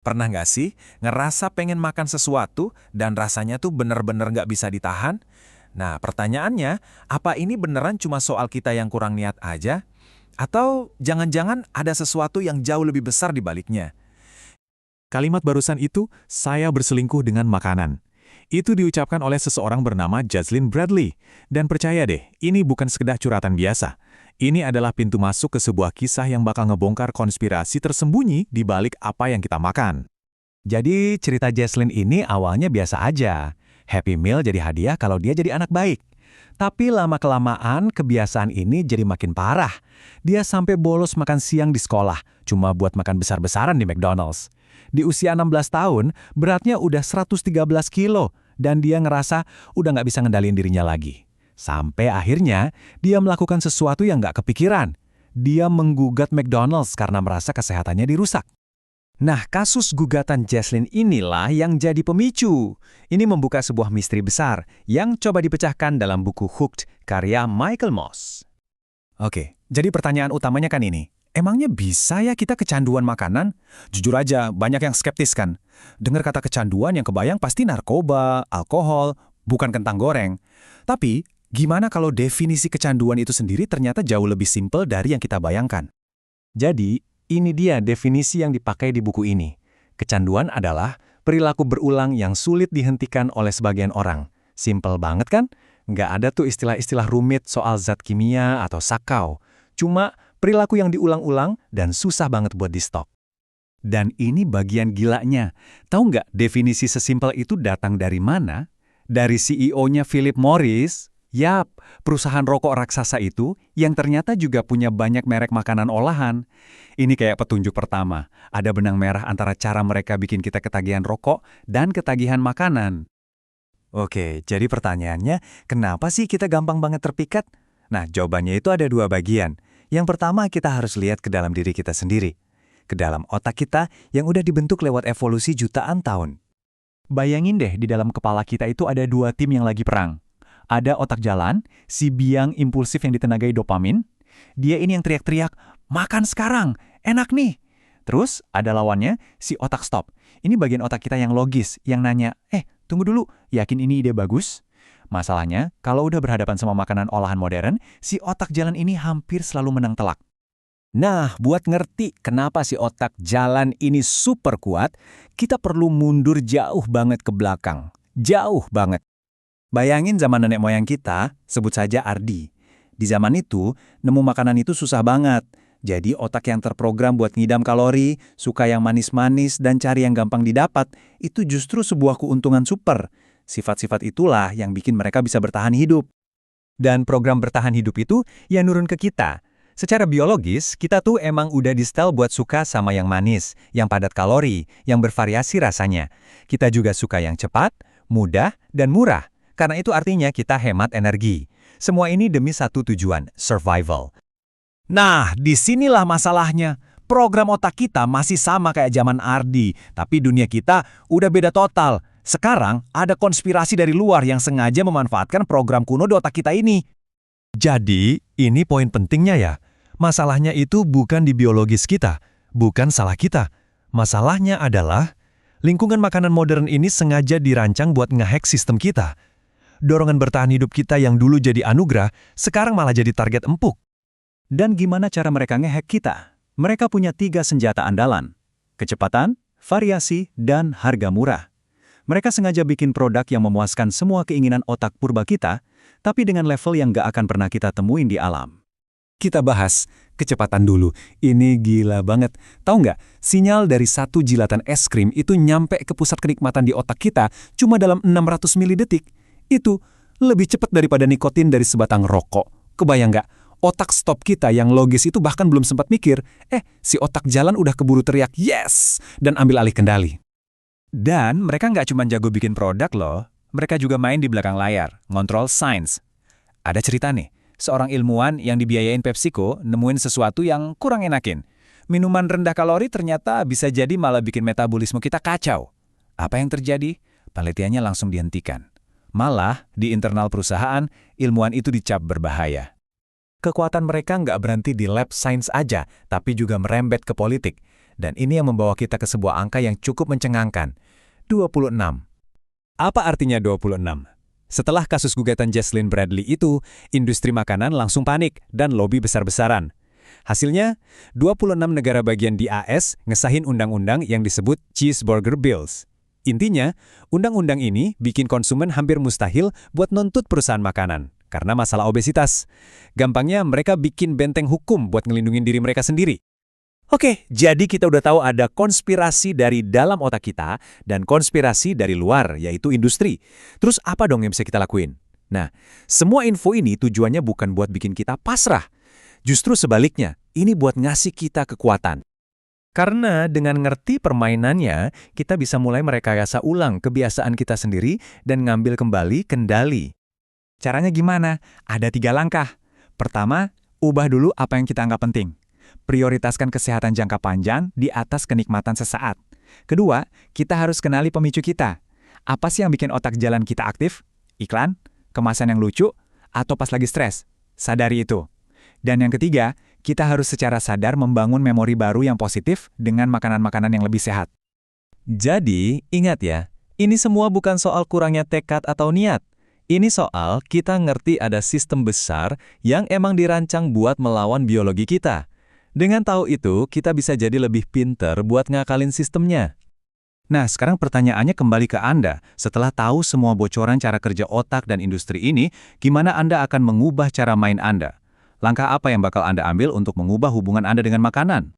Pernah nggak sih ngerasa pengen makan sesuatu dan rasanya tuh bener-bener nggak bisa ditahan? Nah, pertanyaannya, apa ini beneran cuma soal kita yang kurang niat aja? Atau jangan-jangan ada sesuatu yang jauh lebih besar di baliknya? Kalimat barusan itu, saya berselingkuh dengan makanan. Itu diucapkan oleh seseorang bernama Jocelyn Bradley. Dan percaya deh, ini bukan sekedar curhatan biasa. Ini adalah pintu masuk ke sebuah kisah yang bakal ngebongkar konspirasi tersembunyi di balik apa yang kita makan. Jadi cerita Jesslyn ini awalnya biasa aja. Happy Meal jadi hadiah kalau dia jadi anak baik. Tapi lama-kelamaan kebiasaan ini jadi makin parah. Dia sampai bolos makan siang di sekolah, cuma buat makan besar-besaran di McDonald's. Di usia 16 tahun, beratnya udah 113 kilo, dan dia ngerasa udah nggak bisa ngendalin dirinya lagi. Sampai akhirnya, dia melakukan sesuatu yang nggak kepikiran. Dia menggugat McDonald's karena merasa kesehatannya dirusak. Nah, kasus gugatan Jesslyn inilah yang jadi pemicu. Ini membuka sebuah misteri besar yang coba dipecahkan dalam buku Hooked karya Michael Moss. Oke, jadi pertanyaan utamanya kan ini. Emangnya bisa ya kita kecanduan makanan? Jujur aja, banyak yang skeptis kan. Dengar kata kecanduan yang kebayang pasti narkoba, alkohol, bukan kentang goreng. Tapi, gimana kalau definisi kecanduan itu sendiri ternyata jauh lebih simpel dari yang kita bayangkan? Jadi, ini dia definisi yang dipakai di buku ini. Kecanduan adalah perilaku berulang yang sulit dihentikan oleh sebagian orang. Simpel banget kan? Nggak ada tuh istilah-istilah rumit soal zat kimia atau sakau. Cuma perilaku yang diulang-ulang dan susah banget buat di-stop. Dan ini bagian gilanya. Tahu nggak definisi sesimpel itu datang dari mana? Dari CEO-nya Philip Morris. Yap, perusahaan rokok raksasa itu yang ternyata juga punya banyak merek makanan olahan. Ini kayak petunjuk pertama. Ada benang merah antara cara mereka bikin kita ketagihan rokok dan ketagihan makanan. Oke, jadi pertanyaannya, kenapa sih kita gampang banget terpikat? Nah, jawabannya itu ada dua bagian. Yang pertama, kita harus lihat ke dalam diri kita sendiri. Ke dalam otak kita yang udah dibentuk lewat evolusi jutaan tahun. Bayangin deh, di dalam kepala kita itu ada dua tim yang lagi perang. Ada otak jalan, si biang impulsif yang ditenagai dopamin. Dia ini yang teriak-teriak, makan sekarang, enak nih. Terus ada lawannya, si otak stop. Ini bagian otak kita yang logis, yang nanya, tunggu dulu, yakin ini ide bagus? Masalahnya, kalau udah berhadapan sama makanan olahan modern, si otak jalan ini hampir selalu menang telak. Nah, buat ngerti kenapa si otak jalan ini super kuat, kita perlu mundur jauh banget ke belakang. Jauh banget. Bayangin zaman nenek moyang kita, sebut saja Ardi. Di zaman itu, nemu makanan itu susah banget. Jadi otak yang terprogram buat ngidam kalori, suka yang manis-manis, dan cari yang gampang didapat, itu justru sebuah keuntungan super. Sifat-sifat itulah yang bikin mereka bisa bertahan hidup. Dan program bertahan hidup itu ya nurun ke kita. Secara biologis, kita tuh emang udah di-setel buat suka sama yang manis, yang padat kalori, yang bervariasi rasanya. Kita juga suka yang cepat, mudah, dan murah. Karena itu artinya kita hemat energi. Semua ini demi satu tujuan, survival. Nah, disinilah masalahnya. Program otak kita masih sama kayak zaman Ardi, tapi dunia kita udah beda total. Sekarang ada konspirasi dari luar yang sengaja memanfaatkan program kuno di otak kita ini. Jadi, ini poin pentingnya ya. Masalahnya itu bukan di biologis kita, bukan salah kita. Masalahnya adalah, lingkungan makanan modern ini sengaja dirancang buat ngehack sistem kita. Dorongan bertahan hidup kita yang dulu jadi anugerah, sekarang malah jadi target empuk. Dan gimana cara mereka ngehack kita? Mereka punya 3 senjata andalan. Kecepatan, variasi, dan harga murah. Mereka sengaja bikin produk yang memuaskan semua keinginan otak purba kita, tapi dengan level yang gak akan pernah kita temuin di alam. Kita bahas kecepatan dulu. Ini gila banget. Tahu nggak? Sinyal dari 1 jilatan es krim itu nyampe ke pusat kenikmatan di otak kita cuma dalam 600 milidetik. Itu lebih cepat daripada nikotin dari sebatang rokok. Kebayang nggak? Otak stop kita yang logis itu bahkan belum sempat mikir, si otak jalan udah keburu teriak yes dan ambil alih kendali. Dan mereka nggak cuma jago bikin produk loh, mereka juga main di belakang layar, ngontrol sains. Ada cerita nih, seorang ilmuwan yang dibiayain PepsiCo nemuin sesuatu yang kurang enakin. Minuman rendah kalori ternyata bisa jadi malah bikin metabolisme kita kacau. Apa yang terjadi? Penelitiannya langsung dihentikan. Malah, di internal perusahaan, ilmuwan itu dicap berbahaya. Kekuatan mereka nggak berhenti di lab sains aja, tapi juga merembet ke politik. Dan ini yang membawa kita ke sebuah angka yang cukup mencengangkan, 26. Apa artinya 26? Setelah kasus gugatan Jocelyn Bradley itu, industri makanan langsung panik dan lobi besar-besaran. Hasilnya, 26 negara bagian di AS ngesahin undang-undang yang disebut Cheeseburger Bills. Intinya, undang-undang ini bikin konsumen hampir mustahil buat nuntut perusahaan makanan karena masalah obesitas. Gampangnya mereka bikin benteng hukum buat ngelindungin diri mereka sendiri. Oke, jadi kita udah tahu ada konspirasi dari dalam otak kita dan konspirasi dari luar, yaitu industri. Terus apa dong yang bisa kita lakuin? Nah, semua info ini tujuannya bukan buat bikin kita pasrah. Justru sebaliknya, ini buat ngasih kita kekuatan. Karena dengan ngerti permainannya, kita bisa mulai merekayasa ulang kebiasaan kita sendiri dan ngambil kembali kendali. Caranya gimana? Ada 3 langkah. Pertama, ubah dulu apa yang kita anggap penting. Prioritaskan kesehatan jangka panjang di atas kenikmatan sesaat. Kedua, kita harus kenali pemicu kita. Apa sih yang bikin otak jalan kita aktif? Iklan? Kemasan yang lucu? Atau pas lagi stres? Sadari itu. Dan yang ketiga, kita harus secara sadar membangun memori baru yang positif dengan makanan-makanan yang lebih sehat. Jadi, ingat ya, ini semua bukan soal kurangnya tekad atau niat. Ini soal kita ngerti ada sistem besar yang emang dirancang buat melawan biologi kita. Dengan tahu itu, kita bisa jadi lebih pinter buat ngakalin sistemnya. Nah, sekarang pertanyaannya kembali ke Anda. Setelah tahu semua bocoran cara kerja otak dan industri ini, gimana Anda akan mengubah cara main Anda? Langkah apa yang bakal Anda ambil untuk mengubah hubungan Anda dengan makanan?